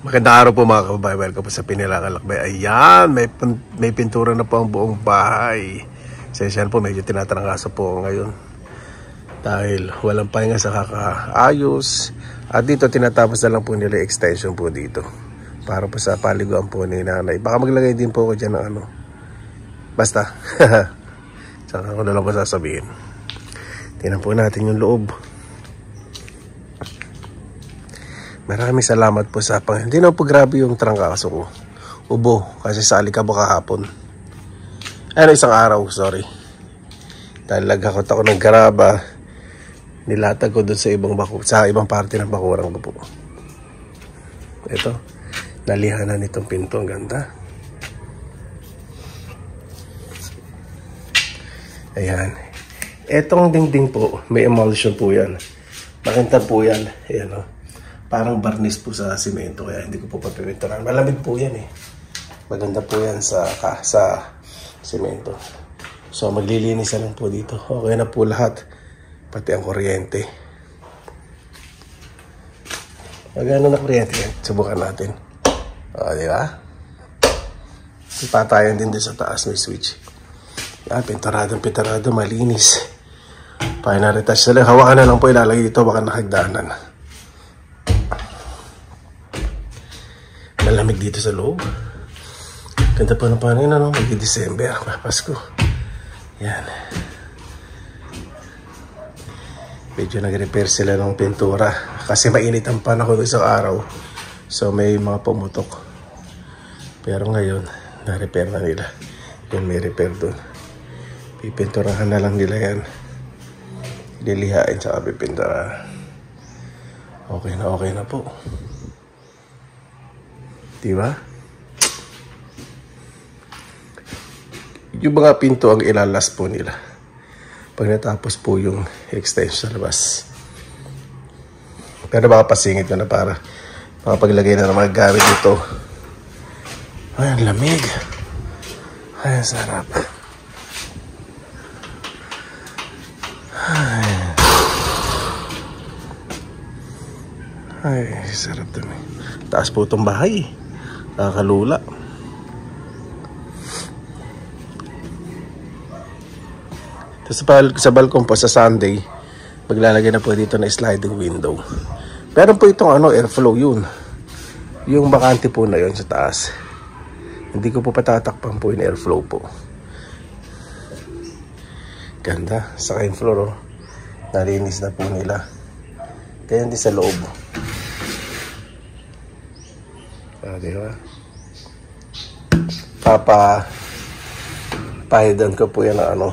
Magandang araw po mga kababayan. Welcome po sa Pinilakalakbay. Ayan, may pintura na po ang buong bahay. Sensya po, medyo tinatrangkaso po ngayon dahil walang pahinga sa kakaayos. At dito tinatapos na lang po nila extension po dito para po sa paliguan po ni nanay. Baka maglagay din po ako dyan ng ano, basta saka ako na lang po sasabihin. Tingnan po natin yung loob. Maraming salamat po sa hindi na po grabe yung trangkaso ko. Ubo kasi sa alikabok kahapon. Isang araw, sorry. Dahil lagakot ako ng garaba, nilatag ko doon sa ibang parte ng bakurang ko po. Ito, nalihanan nitong pinto, ang ganda. Ayan. Etong dingding po, may emulsion po yan. Makintab po yan. Ayan o. Parang barnis po sa simento, kaya hindi ko po papipinturan. Malamig po yan eh. Maganda po yan sa simento. So maglilinis na lang po dito. Okay na po lahat. Pati ang kuryente. Magano na kuryente yan? Subukan natin. O, di ba? Patayan din sa taas may switch. Yan, pintarado, malinis. Final retouch na lang. Hawakan na lang po ilalagay dito, baka nakagdanan. Malamig dito sa loob. Ganda pa ng panin, ano? Mag-December, Pasko. Yan. Medyo nag-repair sila ng pintura kasi mainit ang panahon isang araw. So may mga pumutok. Pero ngayon, na-repair na nila. Yan, may repair doon. Pipinturahan na lang nila yan. Lilihain sa pipinturahan. Okay na po. Diba? Yung mga pinto ang ilalas po nila pag natapos po yung extension sa labas. Pero baka pasingit ko na para makapaglagay na ng mga gamit dito. Ay, ang lamig. Ay, ang sarap. Ay, sarap dami. Taas po itong bahay. Nakakalula. Sa balkon po sa Sunday, maglalagay na po dito na sliding window. Meron po itong airflow yun. Yung bakante po na yun sa taas. Hindi ko po patatakpan po yung airflow po. Ganda. Second floor, oh. Nalinis na po nila. Kaya hindi sa loob. Diba? Pahidan ko po yan ng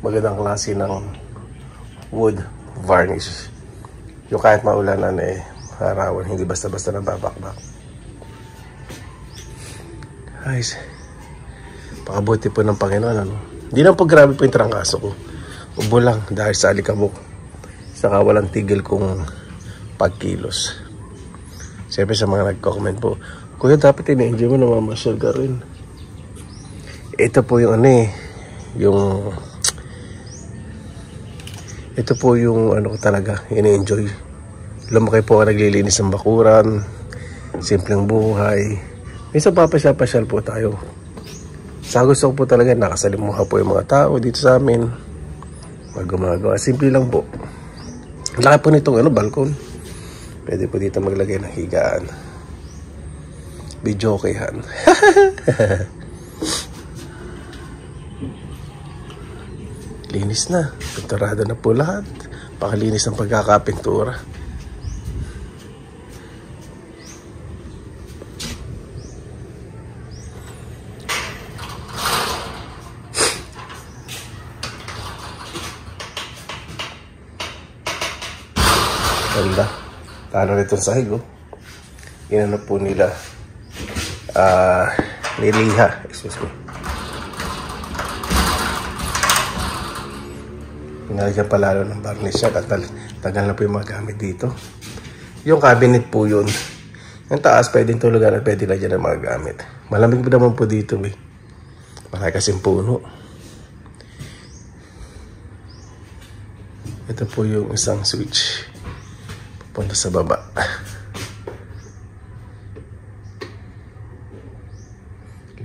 magandang klase ng wood varnish. Yung kahit maulanan harawan, hindi basta-basta nababakbak. Guys, pakabuti po ng Panginoon, Hindi lang po grabe po yung trangkaso ko. Ubo lang dahil sa alikabok. Saka walang tigil kong pagkilos. Siyempre sa mga nagko-comment po, Kuya, dapat in-enjoy mo na mamasyal ka rin. Ito po yung ito po yung ko talaga, in-enjoy. Lumaki po ako naglilinis ng bakuran, simpleng buhay. Minsan papasyal-pasyal po tayo. Sa gusto ko po talaga, nakasalimuha po yung mga tao dito sa amin. Magumagawa, simple lang po. Laki po nitong balkon. Pwede po dito maglagay ng higaan. Bidyokehan. Linis na. Pinturado na po lahat. Pakalinis ng pagkakapintura. Ganda. Paano nitong sahig, Inano po nila niliha. Excuse me. Pinalagyan palalo ng varnish siya. Tagal na po yung mga gamit dito. Yung cabinet po yun. Yung taas pwedeng tulugan at pwede lagyan ng mga gamit. Malamig po naman po dito, Malaki kasing puno. Ito po yung isang switch. Punta sa baba.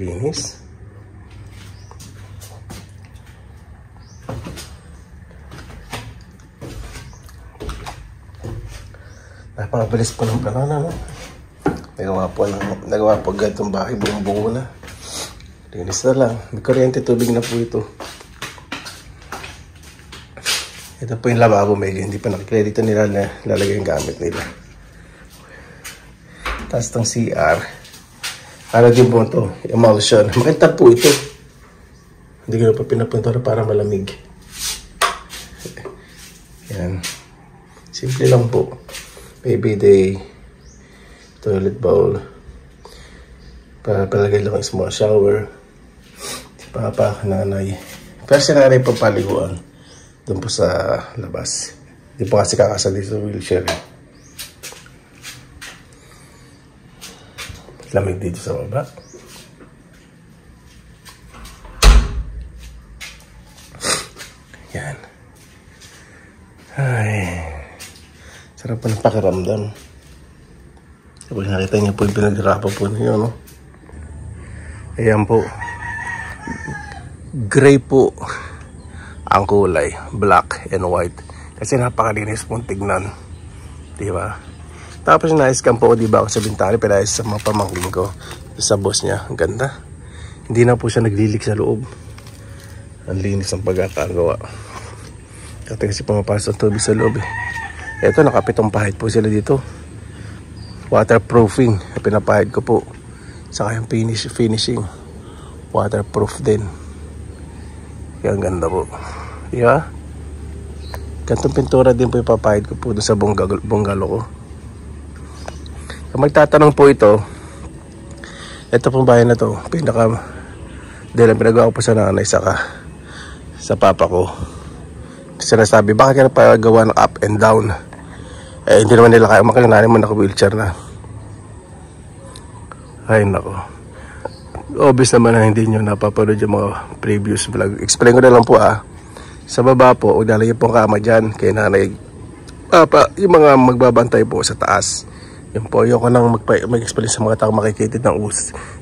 linis. Napakabilis po ng panahon, no? Nagawa po agad itong bahay, buong-buo na. Linis na lang. May kuryente, tubig na po ito. Ito po yung lababo, medyo hindi pa nakikita. Dito nila na lalagay yung gamit nila. Tapos itong CR. Ano din po ito? Emulsion. Makintab po ito. Hindi ko na pa pinapuntura para malamig. Yan. Simple lang po. Baby day. Toilet bowl. Palagay lang ang small shower. Si Papa, nanay. Pero si nanay po paliguan. Doon po sa labas. Hindi po kasi kakasali sa wheelchair. Lamig dito sa baba. Yan. Ay. Sarap po ng pakiramdam. Kapag nakita niyo po yung pinaghirapan po niyo, no? Ayan po. Gray po ang kulay. Black and white. Kasi napakalinis pong tignan. Diba? Tapos na-scan po ko, diba, ako sa bintana. Pinayos sa mga pamangkin ko. Sa boss niya. Ang ganda. Hindi na po siya naglilik sa loob. Ang linis ang pagkakagawa. Kasi pumapasok ang tubig sa loob, eh. Ito, nakapitong pahid po sila dito. Waterproofing. Pinapahid ko po. Saka yung finishing. Waterproof din. Kaya ang ganda po. Diba? Gantong pintura din po ipapahid ko po doon sa bungalo ko. Kung magtatanong po ito pong bahay na to, dahil ang pinagawa ko po sa nanay saka sa papa ko. Kasi nasabi, bakit ka napagawa ng up and down? Eh, hindi naman nila kaya umakil, nanay mo naka-wheelchair na. Ay, nako. Obvious naman na hindi nyo napapanood yung mga previous vlog. Explain ko na lang po, sa baba po, lalagyan po ang kama dyan kay nanay. Yung mga magbabantay po sa taas. Yun po, ayoko nang mag-explain sa mga tao makikitid ng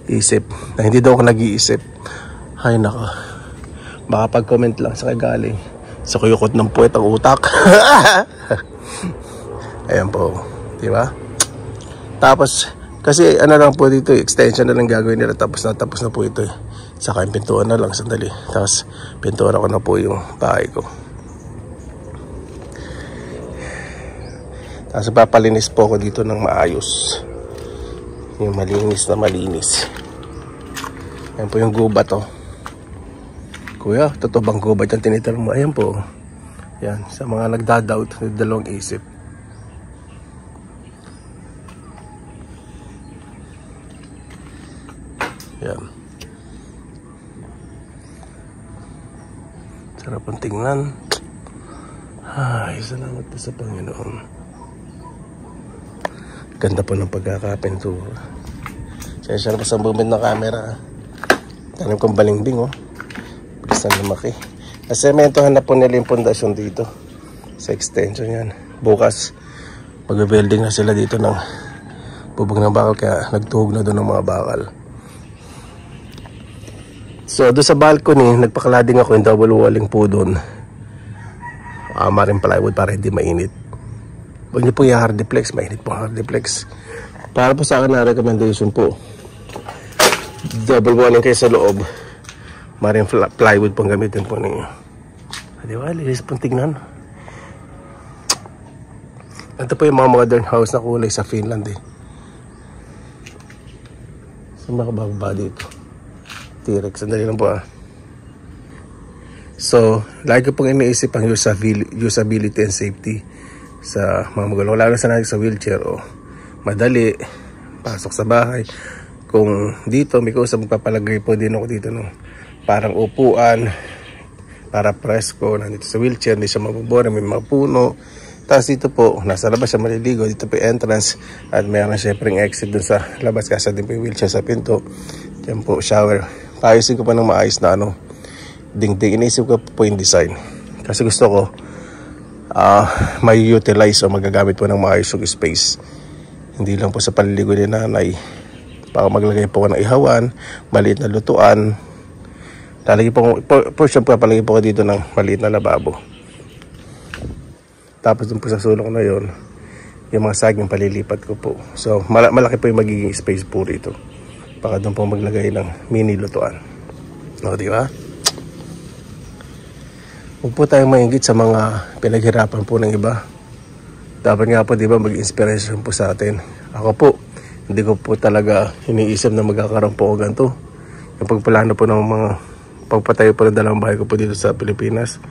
isip. Na hindi daw ako nag-iisip. Ay, nako. Baka pag-comment lang sa kagaling. Sa kuyukot ng puwet ang utak. Ayan po. Diba? Tapos, kasi ano lang po dito, extension na lang gagawin nila. Tapos na po ito. Saka yung pintuan na lang, sandali. Tapos, pintuan ko na po yung bahay ko. Tapos, papalinis po ako dito ng maayos. Yung malinis na malinis. Ayan po yung gubat, oh. Kuya, totoo bang gubat yung tinitanong mo? Ayan po. Yan, sa mga nagdadoubt, dalawang isip. Yan. Sarap ang tingnan. Ay, salamat po sa Panginoon. Ganda po ng pagkakapintura. Sensya na po sa movement ng camera. Tanim kong balingbing, oh. Bilis na lumaki. Nasementohan na po nila yung pundasyon dito. Sa extension yan. Bukas, mag-building na sila dito ng bubog ng bakal. Kaya nagtuhog na doon ng mga bakal. So, doon sa balcony, nagpakalading ako yung double walling po doon. Maring plywood para hindi mainit. Huwag niyo po yung hardiplex. Mainit po hardiplex. Para po sa akin na recommendation po. Double walling kayo sa loob. Maring plywood pong gamitin po ninyo. Diba? Lilis pong tignan. Ito po yung mga modern house na kulay sa Finland, eh. So, makababa dito. T-Rex, sandali lang po, So, lagi ko pong iniisip ang usability and safety sa mga magulang. Lalo sa natin sa wheelchair, madali, pasok sa bahay. Kung dito, may kausap, magpapalagay po din ako dito, no? Parang upuan, para presko, nandito sa wheelchair, hindi siya mabubora, may mga puno. Tapos dito po, nasa labas siya maliligo, dito po yung entrance, at mayroon syempre yung exit dun sa labas, kasi din po yung wheelchair sa pinto. Diyan po, shower. Paayusin ko pa ng maayos na dingding. Iniisip ko po yung design. Kasi gusto ko may utilize o magagamit po ng maayos yung space. Hindi lang po sa paliligo ni nanay. Baka maglagay po ako ng ihawan, maliit na lutuan. Lalagay po, for sure, papalagay po ako dito ng maliit na lababo. Tapos dun po sa sulok na yon, yung mga saging palilipat ko po. So malaki po yung magiging space po rito. Baka dun po maglagay ng mini lutuan. O, di ba? Huwag po tayong maingit sa mga pinaghirapan po ng iba. Dapat nga po, di ba, mag-inspiration po sa atin. Ako po, hindi ko po talaga iniisip na magkakaroon po ako ganito. Yung pagplano po ng mga pagpatayo po ng dalawang bahay ko po dito sa Pilipinas.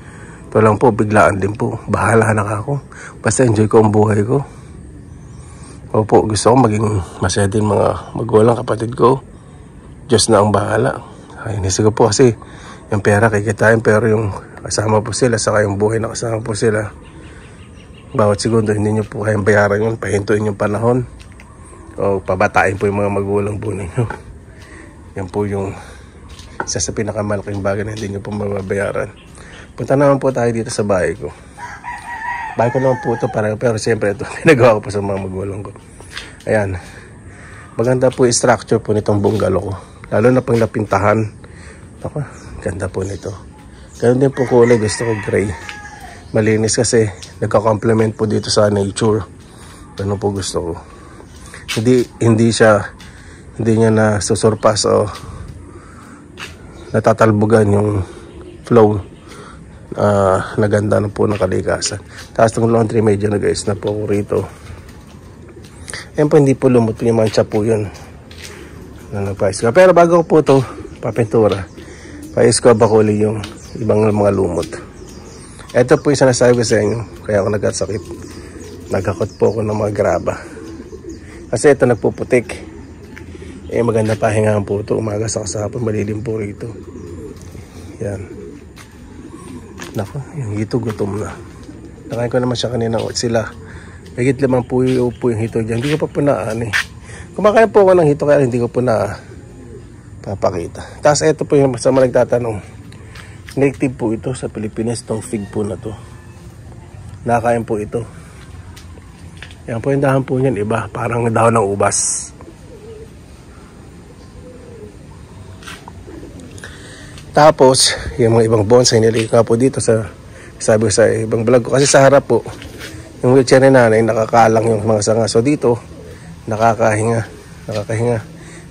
Ito lang po, biglaan din po. Bahala na ako. Basta enjoy ko ang buhay ko. Opo, gusto ko maging masaya din mga magulang, kapatid ko. Diyos na ang bahala. Ay, inisip ko po kasi yung pera kikitain, pero yung kasama po sila, saka yung buhay na kasama po sila, bawat segundo hindi nyo po kayang bayaran yun, pahintuin yung panahon o pabatain po yung mga magulang po ninyo. Yan po yung isa sa pinakamalaking bagay na hindi nyo po mababayaran. Punta naman po tayo dito sa bahay ko. Bahay ko naman po ito, pero siyempre ito pinagawa ko po sa mga magulang ko. Ayan, maganda po yung structure po nitong bungalow ko, lalo na pang napintahan. Ako, ganda po nito. Ganun din po kulay, gusto ko gray. Malinis kasi nagka-complement po dito sa nature. Ganun po gusto ko. Hindi niya na susurpas o natatalbugan yung flow na ganda na po ng kalikasan. Tapos ng laundry, medyo nag-ayos na po ako rito. Ayan po, hindi po lumot po yung mancha po yun na nagpais ko. Pero bago ko po ito papintura, pais ko bakuli yung ibang mga lumot. Ito po yung sinasabi ko sa inyo, kaya ako nagkasakit. Nagkakot po ako ng mga graba. Kasi ito nagpuputik. Maganda pahingahan po ito. Umaga sa kasapon, malilim po rito. Yan. Naku, yung hito gutom na. Nakain ko naman siya kanina. Sila, higit 5 po yung hito dyan. Hindi ko pa punaan eh. Kumakain po ako ng hito, kaya hindi ko po na papakita. Tapos ito po yung masama nagtatanong. Native po ito sa Pilipinas, itong fig po na to. Nakakain po ito. Yan po yung dahon po niyan, iba. Parang dahon ng ubas. Tapos, yung mga ibang bonsai, nilagay ko po dito sa, sabi ko sa ibang vlog ko. Kasi sa harap po, yung wheelchair ni nanay, nakakalang yung mga sanga. So dito, nakakahinga.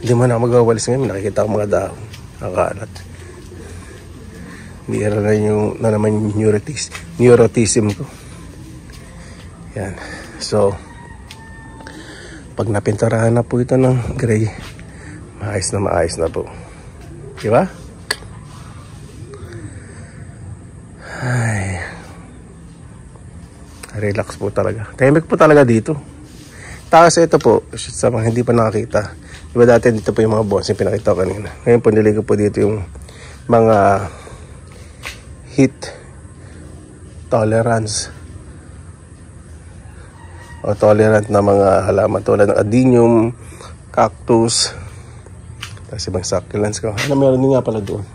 Hindi mo na magawalis ngayon, nakikita ko mga dahon. Nakakalat. Hindi na naman yung neurotism ko. Yan. So, pag napinturahan na po ito ng gray, maayos na po. Diba? Ay. Relax po talaga. Tahimik po talaga dito. Tapos ito po, sa mga hindi pa nakakita. Diba dati dito po yung mga boss yung pinakita ko kanina. Ngayon po niligo po dito yung mga heat tolerance o tolerant na mga halaman tulad ng adenium, cactus, tapos ibang succulents ko. Ano meron din nga pala doon?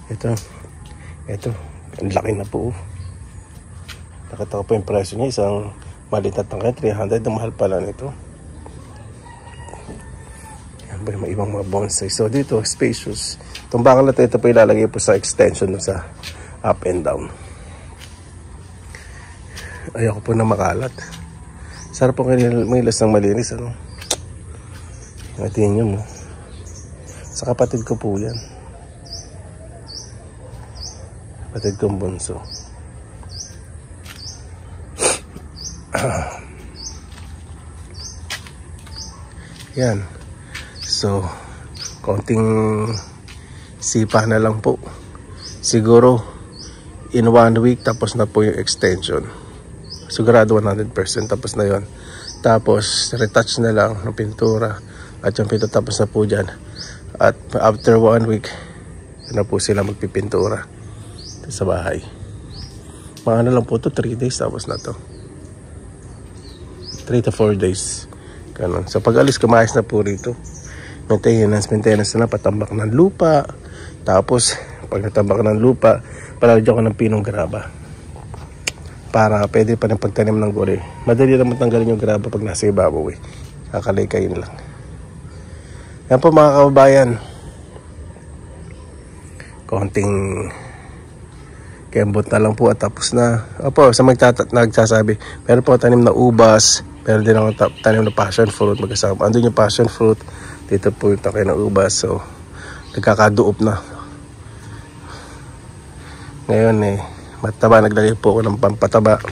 Ito, ang laki na po. Nakita ko po yung presyo niya, isang maliit na tangkay, 300, ang mahal pala nito. Yan ba yung ibang mga bonsai. So dito, spacious. Itong bakal na ito po ilalagay po sa extension sa up and down. Ayoko po na makalat. Sarap po mangilas ng malinis, ano? Tingnan nyo mo. Sa kapatid ko po yan. Kapatid kong bunso. Yan. So, konting sipa na lang po. Siguro in 1 week tapos na po yung extension. Sigurado 100% tapos na yon. Tapos retouch na lang ng pintura at yung pinto tapos na po dyan. At after 1 week na po sila magpipintura sa bahay. Mga ano lang po to, 3 days tapos na to. 3 to 4 days. Ganun. So pag alis kumayos na po rito. Maintenance na patambak ng lupa. Tapos pag natambak ng lupa, palalagyan ko ng pinong graba. Para pwede pa rin pagtanim ng gulay. Madali naman tanggalin yung graba pag nasa ibabaw eh. Kakalikayin lang. Yan po mga kababayan. Konting kembot na lang po at tapos na. Opo, sa nagsasabi, meron po tanim na ubas, meron din ako tanim na passion fruit magkasama. Andun yung passion fruit, dito po yung takay ng ubas. So, nagkakaduop na. Ngayon mataba, naglagay po ako ng pampataba.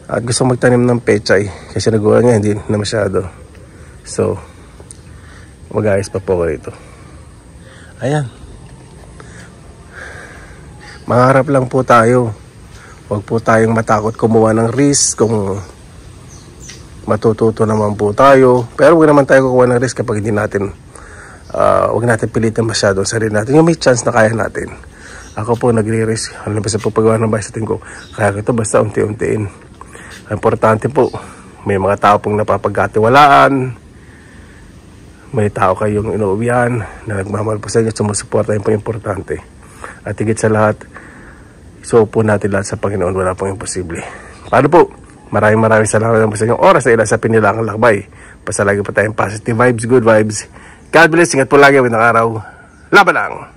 At gusto magtanim ng pechay kasi nagawa niya hindi na masyado. So, mag-ayos pa po ako rito. Ayan. Mangarap lang po tayo. Huwag po tayong matakot kumuha ng risk kung matututo naman po tayo. Pero huwag naman tayo kukuha ng risk kapag hindi natin huwag natin pilitin masyado ang sarili natin. Yung may chance na kaya natin. Ako po nagre-risk. Ano ba sa paggawa ng bahay sa tingin ko? Kaya ito basta unti-untiin. Importante po, may mga tao pong napapagkatiwalaan. May tao kayong inuuwian na nagmamahal po sa inyo, sumusuporta, yun po importante. At higit sa lahat, isuo po natin lahat sa Panginoon, wala pong imposible. Paano po? Maraming salamat po sa inyong oras na ilan sa Pinilangang Lakbay. Basta lagi po tayong positive vibes, good vibes. God bless, ingat po lagi, magandang araw. Laban lang!